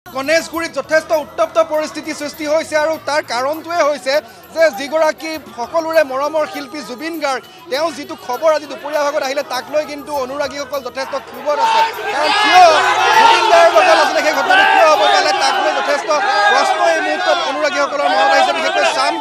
গণেশগুৰিত যথেষ্ট উত্তপ্ত পৰিস্থিতি সৃষ্টি হৈছে আৰু তাৰ কাৰণটোৱে হৈছে যে যিগৰাকী সকলোৰে মৰমৰ শিল্পী জুবিন গাৰ্গ তেওঁ যিটো খবৰ আজি দুপৰীয়া ভাগত আহিলে তাক লৈ কিন্তু অনুৰাগীসকল যথেষ্ট ক্ষোভত আছে কাৰণ কিয় জুবিন গাৰ্গৰ লগত আছিলে সেই ঘটনাটো কিয় হ'ব পালে তাক লৈ যথেষ্ট প্ৰশ্ন এই মুহূৰ্তত অনুৰাগীসকলৰ মনত আহিছে বিশেষকৈ শ্যাম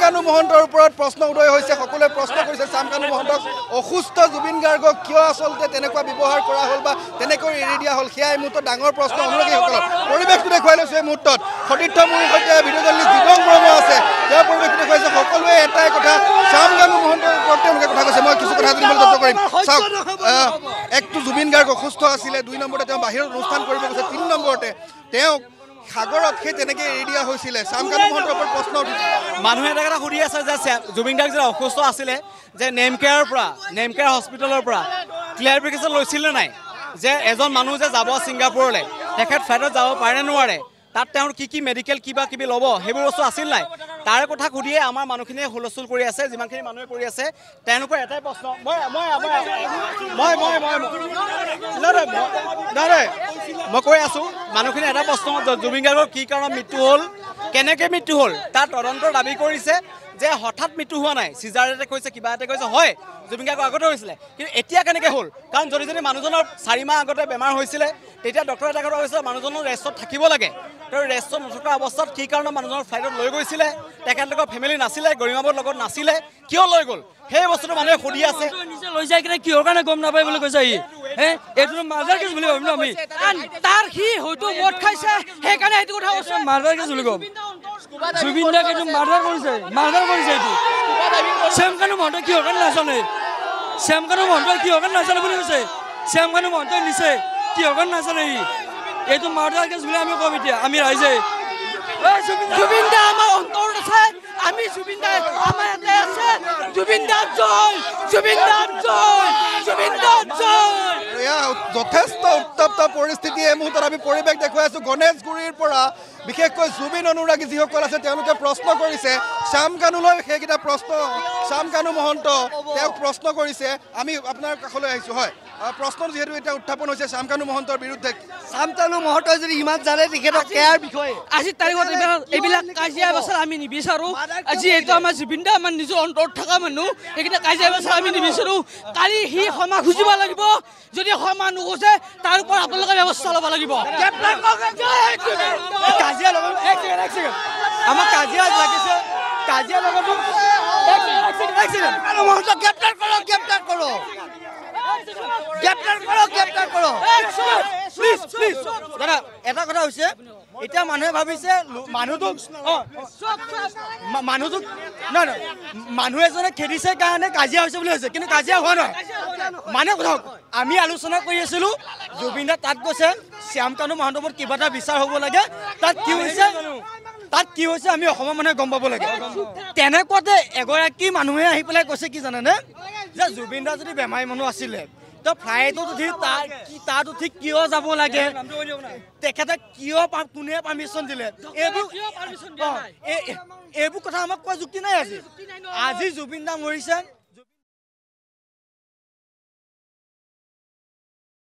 কানু মহন্তৰ ওপৰত প্ৰশ্ন উদয় হৈছে সকলোৱে প্ৰশ্ন কৰিছে শ্যাম কানু মহন্তক অসুস্থ জুবিন গাৰ্গক কিয় আচলতে তেনেকুৱা ব্যৱহাৰ কৰা হ'ল বা তেনেকৈ এৰি দিয়া হ'ল সেয়া এই মুহূৰ্তত ডাঙৰ প্ৰশ্ন অনুৰাগীসকলৰ পৰিৱেশটো দেখুৱাই লৈছোঁ এই মুহূৰ্তত সতীৰ্থ মোৰ সৈতে ভিডিঅ' জাৰ্নেলিষ্ট দিগং ব্ৰহ্ম আছে তেওঁ পৰিৱেশটো দেখুৱাইছে সকলোৱে এটাই কথা শ্যাম কানু মহন্তৰ ওপৰত তেওঁলোকে কথা কৈছে মই কিছু কথা জানিবলৈ যত্ন কৰিম চাওক একটো জুবিন গাৰ্গ অসুস্থ আছিলে 2 নম্বৰতে তেওঁ বাহিৰত অনুষ্ঠান কৰিব গৈছে 3 নম্বৰতে তেওঁক সাগৰত সেই তেনেকৈ এৰি দিয়া হৈছিলে শ্যাম কানু মহন্তৰ ওপৰত প্ৰশ্ন উঠিছে মানুহে এটা কথা সুধি আছে যে জুবিন গাৰ্গ যে অসুস্থ আছিলে যে নেমকেয়াৰ হস্পিটেলৰ পৰা ক্লিয়াৰিফিকেশ্যন লৈছিলে নাই যে এজন মানুহ যে যাব ছিংগাপুৰলৈ তেখেত ফ্লাইটত যাব পাৰে নোৱাৰে তাত তেওঁৰ কি মেডিকেল কিবা কিবি ল'ব সেইবোৰ বস্তু আছিল নাই তাৰ কথা সুধিয়ে আমাৰ মানুহখিনিয়ে হুলস্থুল কৰি আছে যিমানখিনি মানুহে কৰি আছে তেওঁলোকৰ এটাই প্ৰশ্ন মই কৈ আছোঁ মানুহখিনি এটা প্ৰশ্ন জুবিন গাৰ্গৰ কি কাৰণত মৃত্যু হ'ল কেনেকৈ মৃত্যু হ'ল তাৰ তদন্তৰ দাবী কৰিছে যে হঠাৎ মৃত্যু হোৱা নাই চিজাৰতে কৈছে কিবা এটা কৈছে হয় জুবিন গাৰ্গ আগতে হৈছিলে কিন্তু এতিয়া কেনেকৈ হ'ল কাৰণ যদি মানুহজনৰ 4 মাহ আগতে বেমাৰ হৈছিলে তেতিয়া ডক্টৰে এটা কথা কৈছিলে মানুহজনৰ ৰেষ্টত থাকিব লাগে তেওঁ ৰেষ্টত নথকা অৱস্থাত কি কাৰণত মানুহজনৰ ফ্লাইটত লৈ গৈছিলে তেখেতলোকৰ ফেমিলি নাছিলে গৰিমাবৰ লগত নাছিলে কিয় লৈ গ'ল সেই বস্তুটো মানুহে সুধি আছে নিজে লৈ যায় কিনে কিহৰ কাৰণে গম নাপায় বুলি কৈছে এইটো মাৰ্ডাৰ কেছ বুলি ভাবিম আমি তাৰ সি হয়তো মদ খাইছে সেইকাৰণে এইটো কথা কৈছে মাৰ্ডাৰ কেছ বুলি ক'ম জুবিন দাক এইটো মাৰ্ডাৰ কৰিছে এইটো শ্যাম কানু মহন্তই কিহৰ কাৰণে নাজানে শ্যাম কানু মহন্তই কিহৰ কাৰণে নাজানে বুলি কৈছে শ্যাম কানু মহন্তই নিছে কিহৰ কাৰণে নাজানে এইটো মাৰ্ডাৰ কেছ বুলি আমি ক'ম এতিয়া আমি ৰাইজে জুবিন দা আমাৰ অন্তৰত আছে আমি জুবিন দা আমাৰ ইয়াতে আছে জুবিন দা জয় যথেষ্ট উত্তপ্ত পৰিস্থিতি এই মুহূৰ্তত আমি পৰিৱেশ দেখুৱাই আছোঁ গণেশগুৰিৰ পৰা বিশেষকৈ জুবিন অনুৰাগী যিসকল আছে তেওঁলোকে প্ৰশ্ন কৰিছে শ্যাম কানুলৈ সেইকেইটা প্ৰশ্ন শ্যাম কানু মহন্ত তেওঁক প্ৰশ্ন কৰিছে আমি আপোনাৰ কাষলৈ আহিছোঁ হয় প্ৰশ্ন যিহেতু এতিয়া উত্থাপন হৈছে শ্যাম কানু মহন্তৰ বিৰুদ্ধে শ্যাম কানু মহন্তই যদি ইমান জানে তেখেতক কেয়াৰ বিষয়ে আজিৰ তাৰিখত এইবিলাক কাজিয়া পেচাল আমি নিবিচাৰোঁ যিহেতু আমাৰ জুবিন দা আমাৰ নিজৰ অন্তৰত থকা মানুহ সেইকেইটা কাজিয়া পেচাল আমি নিবিচাৰোঁ কালি সি ক্ষমা খুজিব লাগিব যদি ক্ষমা নোখোজে তাৰ ওপৰত আপোনালোকে ব্যৱস্থা ল'ব লাগিব কাজিয়া লগত আমাক কাজিয়া লাগিছে কাজিয়া লগত গ্ৰেপ্তাৰ কৰক দাদা এটা কথা হৈছে এতিয়া মানুহে ভাবিছে মানুহটোক মানুহ এজনে খেদিছে কাৰণে কাজিয়া হৈছে বুলি হৈছে কিন্তু কাজিয়া হোৱা নহয় মানে ধৰক আমি আলোচনা কৰি আছিলোঁ জুবিন দা তাত গৈছে শ্যাম কানু মহন্তৰ ওপৰত কিবা এটা বিচাৰ হ'ব লাগে তাত কি হৈছে আমি অসমৰ মানুহে গম পাব লাগে তেনেকুৱাতে এগৰাকী মানুহে আহি পেলাই কৈছে কি জানেনে যে জুবিন দা যদি বেমাৰী মানুহ আছিলে তো ফ্লাইটত উঠি তাত উঠি কিয় যাব লাগে তেখেতে কিয় কোনে পাৰ্মিশ্যন দিলে এইবোৰ কথা আমাক কোৱা যুক্তি নাই আজি জুবিন দা মৰিছে